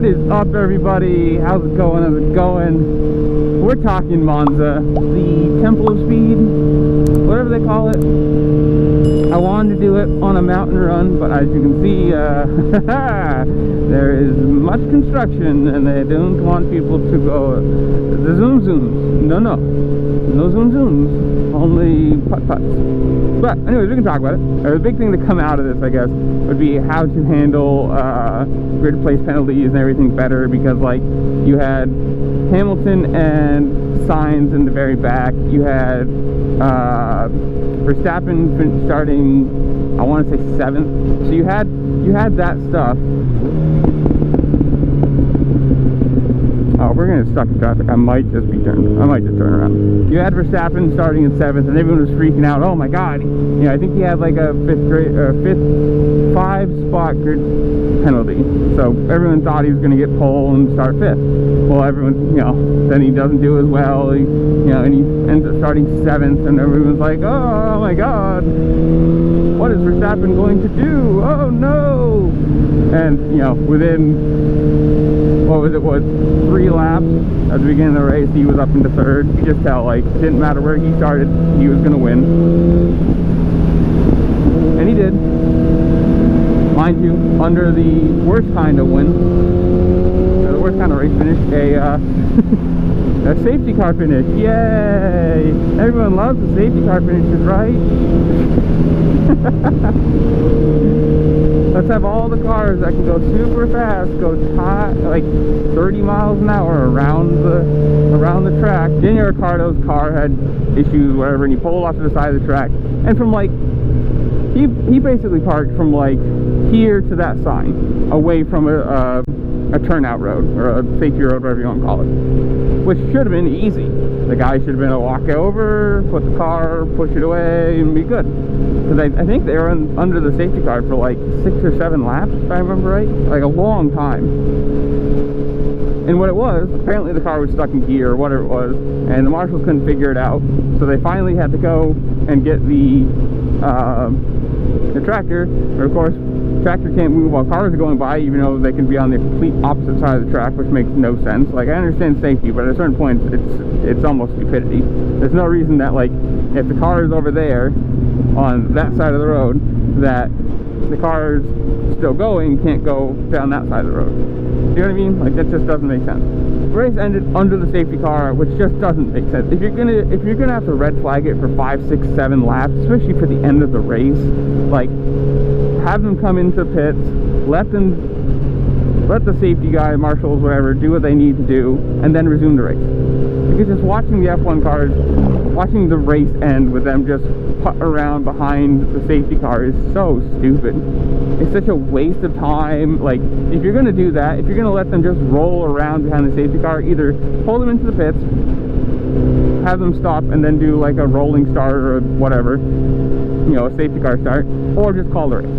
What is up, everybody? How's it going? How's it going? We're talking Monza, the Temple of Speed, whatever they call it. I wanted to do it on a mountain run, but as you can see, there is much construction and they don't want people to go the zoom zooms. No zoom zooms, only putt putts. But anyways, we can talk about it. The big thing to come out of this, I guess, would be how to handle grid place penalties and everything better, because like you had Hamilton and Sainz in the very back. You had Verstappen starting, I want to say 7th. So you had that stuff. Oh, we're gonna get stuck in traffic. I might just turn around. You had Verstappen starting in 7th, and everyone was freaking out. Oh my God! You know, I think he had like a 5-spot grid penalty. So everyone thought he was gonna get pole and start 5th. Well, everyone, you know, then he doesn't do as well. He, you know, and he ends up starting 7th, and everyone's like, oh my God, what is Verstappen going to do? Oh no! And you know, within, what was it, 3 laps at the beginning of the race, he was up into 3rd. You just tell, like, it didn't matter where he started, he was going to win. And he did. Mind you, under the worst kind of win, the worst kind of race finish, a safety car finish. Yay! Everyone loves the safety car finishes, right? Let's have all the cars that can go super fast, go like 30 miles an hour around the track. Daniel Ricciardo's car had issues, whatever, and he pulled off to the side of the track. And from like, he basically parked from like here to that sign, away from a turnout road, or a safety road, whatever you want to call it. Which should have been easy. The guy should have been able to walk over, put the car, push it away, and be good. Because I think they were under the safety car for like 6 or 7 laps, if I remember right. Like a long time. And what it was, apparently the car was stuck in gear or whatever it was, and the marshals couldn't figure it out. So they finally had to go and get the tractor. But of course, tractor can't move while cars are going by, even though they can be on the complete opposite side of the track, which makes no sense. Like, I understand safety, but at a certain point it's almost stupidity. There's no reason that, like, if the car is over there on that side of the road, that the cars still going can't go down that side of the road. You know what I mean? Like, that just doesn't make sense. The race ended under the safety car, which just doesn't make sense. If you're gonna have to red flag it for 5, 6, 7 laps, especially for the end of the race, like, have them come into pits, let the safety guy, marshals, whatever, do what they need to do, and then resume the race. Because just watching the F1 cars, watching the race end with them just putt around behind the safety car is so stupid. It's such a waste of time. Like, if you're gonna do that, if you're gonna let them just roll around behind the safety car, either pull them into the pits, have them stop, and then do like a rolling start or whatever, you know, a safety car start, or just call the race.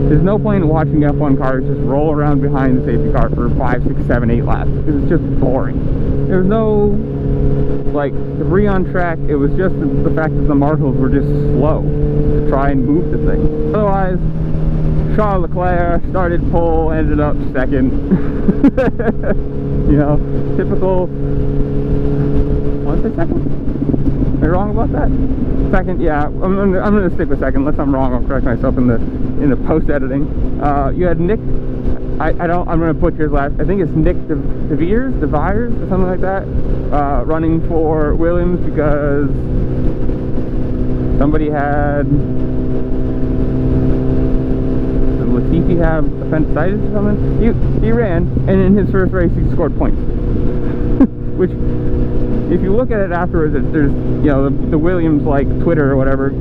There's no point in watching F1 cars just roll around behind the safety car for 5, 6, 7, 8 laps, because it's just boring. There was no, like, debris on track. It was just the fact that the marshals were just slow to try and move the thing. Otherwise, Charles Leclerc started pole, ended up 2nd. You know, typical. I want to say 2nd? Am I wrong about that? 2nd, yeah. I'm gonna stick with 2nd. Unless I'm wrong, I'll correct myself in the post editing. You had Nick. I'm gonna butcher his last. I think it's Nick De Vries or something like that, running for Williams because somebody had. Did Latifi have appendicitis or something? He ran, and in his first race he scored points. Which, if you look at it afterwards, there's, you know, the Williams, like, Twitter or whatever,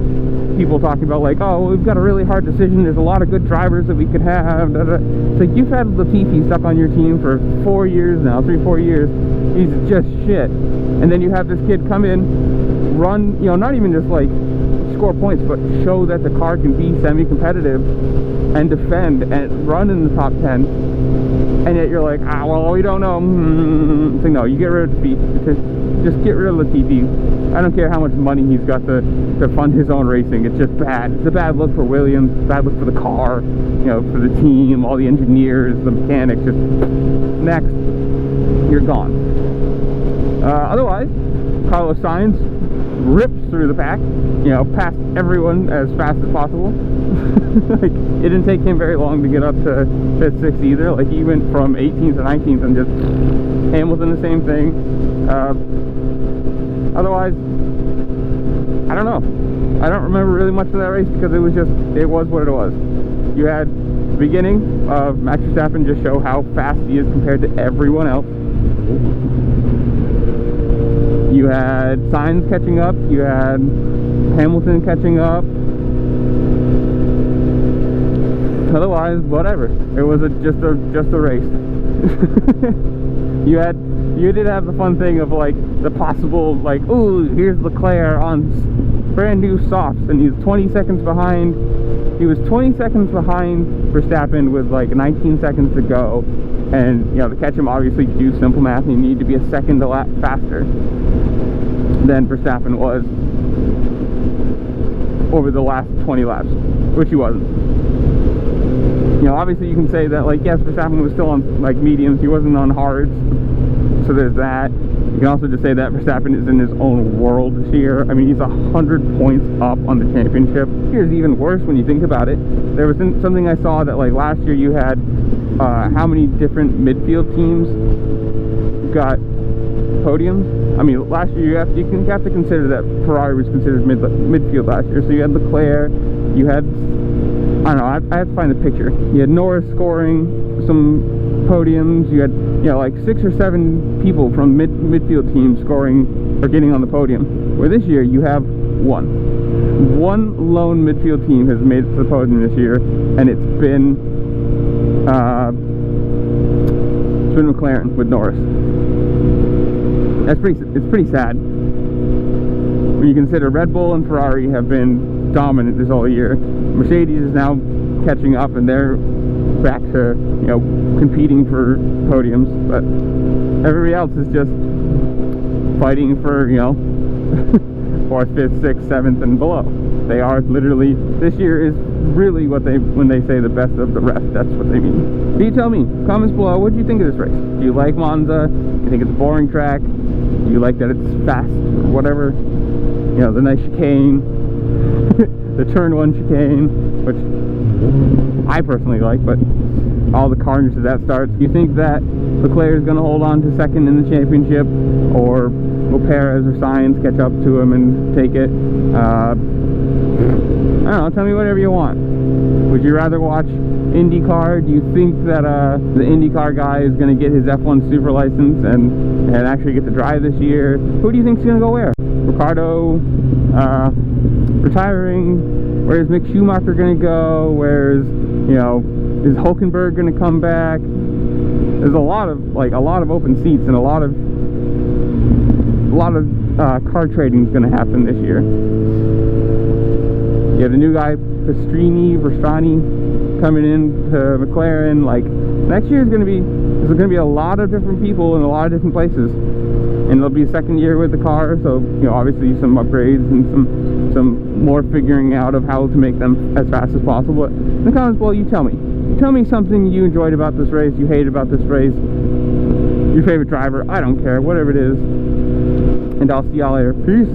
people talking about, like, oh, we've got a really hard decision, there's a lot of good drivers that we could have. It's like, you've had Latifi stuck on your team for 4 years now, 3-4 years. He's just shit. And then you have this kid come in, run, you know, not even just like score points, but show that the car can be semi-competitive and defend and run in the top 10. and yet you're like, ah, well, we don't know. So no, you get rid of Latifi. Just get rid of Latifi. I don't care how much money he's got to fund his own racing. It's just bad. It's a bad look for Williams. It's a bad look for the car, you know, for the team, all the engineers, the mechanics. Just next, you're gone. Otherwise, Carlos Sainz rips through the pack, you know, past everyone as fast as possible. Like, it didn't take him very long to get up to 5th, 6th either. Like, he went from 18th to 19th and just Hamilton the same thing. Otherwise, I don't know. I don't remember really much of that race because it was what it was. You had the beginning of Max Verstappen just show how fast he is compared to everyone else. You had Sainz catching up. You had Hamilton catching up. Otherwise, whatever. It was just a race. You did have the fun thing of like the possible, like, ooh, here's Leclerc on brand new softs, and he's 20 seconds behind. He was 20 seconds behind Verstappen with like 19 seconds to go, and you know, to catch him, obviously, to do simple math, you need to be a second a lap faster than Verstappen was over the last 20 laps, which he wasn't. You know, obviously you can say that, like, yes, Verstappen was still on like mediums, he wasn't on hards, so there's that. You can also just say that Verstappen is in his own world this year. I mean, he's 100 points up on the championship. Here's even worse when you think about it. There was something I saw that, like, last year you had how many different midfield teams got podiums. I mean, last year you have to consider that Ferrari was considered midfield last year. So you had Leclerc, you had, I don't know, I have to find the picture. You had Norris scoring some podiums. You had, you know, like 6 or 7 people from midfield teams scoring or getting on the podium. Where this year you have one lone midfield team has made it to the podium this year, and it's been McLaren with Norris. It's pretty sad when you consider Red Bull and Ferrari have been dominant this whole year. Mercedes is now catching up, and they're back to, you know, competing for podiums, but everybody else is just fighting for, you know, 4th, 5th, 6th, 7th, and below. They are literally, this year is really what when they say the best of the rest, that's what they mean. But you tell me, comments below, what do you think of this race? Do you like Monza? Do you think it's a boring track? Do you like that it's fast or whatever? You know, the nice chicane, the turn 1 chicane, which I personally like, but all the carnage that starts. Do you think that Leclerc is going to hold on to second in the championship, or will Perez or Sainz catch up to him and take it? I don't know, tell me whatever you want. Would you rather watch IndyCar? Do you think that the IndyCar guy is going to get his F1 super license and actually get to drive this year? Who do you think is going to go where? Ricardo retiring? Where's Mick Schumacher going to go? Where's, you know, is Hulkenberg going to come back? There's a lot of open seats, and a lot of car trading is going to happen this year. You have the new guy Verstrani coming in to McLaren. Like, next year there's going to be a lot of different people in a lot of different places, and it'll be a second year with the car, so, you know, obviously some upgrades and some more figuring out of how to make them as fast as possible. But in the comments below, you tell me something you enjoyed about this race, you hated about this race, your favorite driver, I don't care, whatever it is, and I'll see y'all later. Peace.